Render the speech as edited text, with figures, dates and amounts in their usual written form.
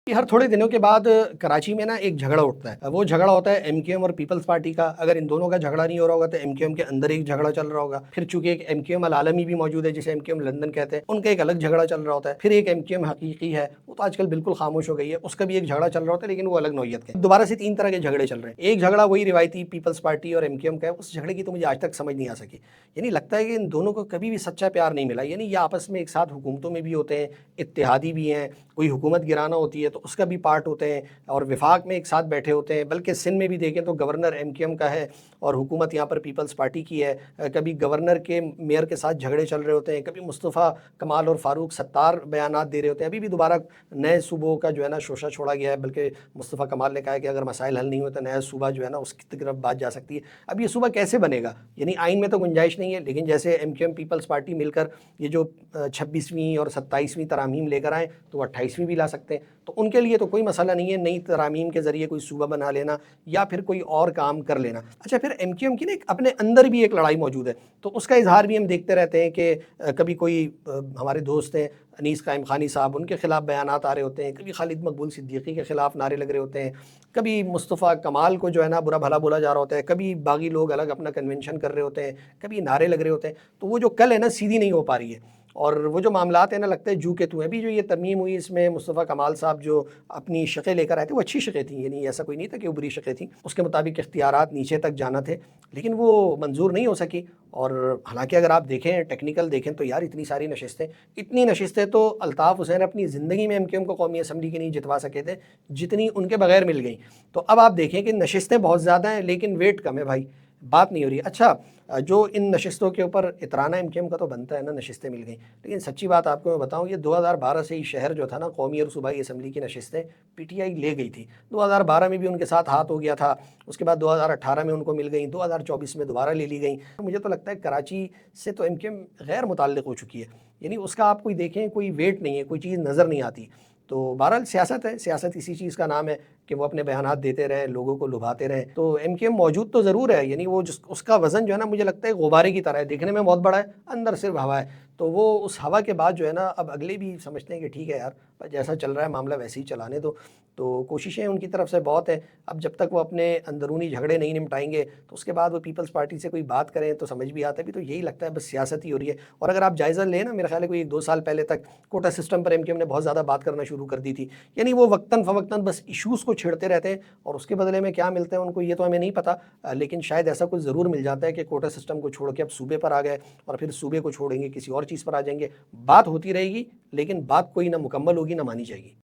कि हर थोड़े दिनों के बाद कराची में ना एक झगड़ा उठता है। वो झगड़ा होता है एमक्यूएम और पीपल्स पार्टी का। अगर इन दोनों का झगड़ा नहीं हो रहा होगा तो एमक्यूएम के अंदर एक झगड़ा चल रहा होगा। फिर चूंकि एक एमक्यूएम अल-आलमी भी मौजूद है जिसे एमक्यूएम लंदन कहते हैं, उनका एक अलग झगड़ा चल रहा होता है। फिर एक एमक्यूएम हकीकी है, वो तो आजकल बिल्कुल खामोश हो गई है, उसका भी एक झगड़ा चल रहा होता है, लेकिन वो अलग नौयत के। दोबारा से 3 तरह के झगड़े चल रहे हैं। एक झगड़ा वही रिवायती पीपल्स पार्टी और एमक्यूएम का है। उस झगड़े की तो मुझे आज तक समझ नहीं आ सकी। यानी लगता है कि इन दोनों को कभी भी सच्चा प्यार नहीं मिला। यानी ये आपस में एक साथ हुकूमतों में भी होते हैं, इत्तेहादी भी हैं, कोई हुकूमत गिराना होती है तो उसका भी पार्ट होते हैं, और विफाक में एक साथ बैठे होते हैं। बल्कि सिंध में भी देखें तो गवर्नर एमक्यूएम का है और हुकूमत यहाँ पर पीपल्स पार्टी की है। कभी गवर्नर के मेयर के साथ झगड़े चल रहे होते हैं, कभी मुस्तफ़ा कमाल और फारूक सत्तार बयानात दे रहे होते हैं। अभी भी दोबारा नए सूबों का जो है ना शोशा छोड़ा गया है, बल्कि मुस्तफ़ा कमाल ने कहा है कि अगर मसाइल हल नहीं हुए तो नया सूबा जो है ना उसकी तरफ बात जा सकती है। अब ये सूबा कैसे बनेगा? यानी आइन में तो गुंजाइश नहीं है, लेकिन जैसे एमक्यूएम पीपल्स पार्टी मिलकर ये जो 26वीं और 27वीं तरामीम लेकर आएँ तो 28वीं भी ला सकते हैं, तो उनके लिए तो कोई मसला नहीं है नई तरामीम के ज़रिए कोई सूबा बना लेना या फिर कोई और काम कर लेना। अच्छा, फिर एमक्यूएम की ना अपने अंदर भी एक लड़ाई मौजूद है, तो उसका इजहार भी हम देखते रहते हैं कि कभी कोई हमारे दोस्त हैं अनीस कायम खानी साहब, उनके खिलाफ बयानात आ रहे होते हैं, कभी खालिद मकबूल सिद्दीकी के खिलाफ नारे लग रहे होते हैं, कभी मुस्तफ़ा कमाल को जो है ना बुरा भला बोला जा रहा होता है, कभी बागी लोग अलग अपना कन्वेंशन कर रहे होते हैं, कभी नारे लग रहे होते हैं। तो वो जो कल है ना सीधी नहीं हो पा रही है, और वो जो मामलात हैं ना लगता है जू के तू हैं। अभी जो ये तरमीम हुई इसमें मुस्तफ़ा कमाल साहब जो अपनी शक़ें लेकर आए थे वो अच्छी शक़ें थी, यानी ऐसा कोई नहीं था कि वो बुरी शक़ें थी। उसके मुताबिक इख्तियारात नीचे तक जाना थे, लेकिन वो मंजूर नहीं हो सकी। और हालांकि अगर आप देखें टेक्निकल देखें तो यार इतनी नशिस्तें तो अल्ताफ़ हुसैन अपनी ज़िंदगी में एमक्यूएम को कौमी असम्बली की नहीं जितवा सके थे जितनी उनके बगैर मिल गई। तो अब आप देखें कि नशिस्तें बहुत ज़्यादा हैं लेकिन वेट कम है भाई, बात नहीं हो रही। अच्छा, जो इन नशिस्तों के ऊपर इतराना एमक्यूएम का तो बनता है ना, नशिस्तें मिल गई, लेकिन सच्ची बात आपको मैं बताऊं, ये 2012 से ही शहर जो था ना कौमी और सूबाई असम्बली की नशिस्तें पीटीआई ले गई थी। 2012 में भी उनके साथ हाथ हो गया था, उसके बाद 2018 में उनको मिल गई, 2024 में दोबारा ले ली गई। मुझे तो लगता है कराची से तो एमक्यूएम गैर मुताल्लिक़ हो चुकी है, यानी उसका आप कोई देखें कोई वेट नहीं है, कोई चीज़ नज़र नहीं आती। तो बहरहाल सियासत है, सियासत इसी चीज़ का नाम है कि वो अपने बयानात देते रहें, लोगों को लुभाते रहें। तो एमक्यूएम मौजूद तो ज़रूर है, यानी वो उसका वज़न जो है ना मुझे लगता है गुब्बारे की तरह है, दिखने में बहुत बड़ा है, अंदर सिर्फ हवा है। तो वो उस हवा के बाद जो है ना अब अगले भी समझते हैं कि ठीक है यार, जैसा चल रहा है मामला वैसे ही चलाने दो। तो कोशिशें उनकी तरफ से बहुत है। अब जब तक वो अपने अंदरूनी झगड़े नहीं निपटाएंगे तो उसके बाद वो पीपल्स पार्टी से कोई बात करें तो समझ भी आता है। भी तो यही लगता है बस सियासत ही हो रही है। और अगर आप जायज़ा लें ना, मेरा ख्याल है कोई 1-2 साल पहले तक कोटा सिस्टम पर एमक्यूएम ने बहुत ज़्यादा बात करना शुरू कर दी थी। यानी वो वक्तन फ़वक्तन बस इशूज़ को छेड़ते रहते हैं और उसके बदले में क्या मिलते हैं उनको ये तो हमें नहीं पता, लेकिन शायद ऐसा कुछ ज़रूर मिल जाता है कि कोटा सिस्टम को छोड़ के अब सूबे पर आ गए और फिर सूबे को छोड़ेंगे किसी और चीज़ पर आ जाएंगे। बात होती रहेगी लेकिन बात कोई ना मुकम्मल होगी ना मानी जाएगी।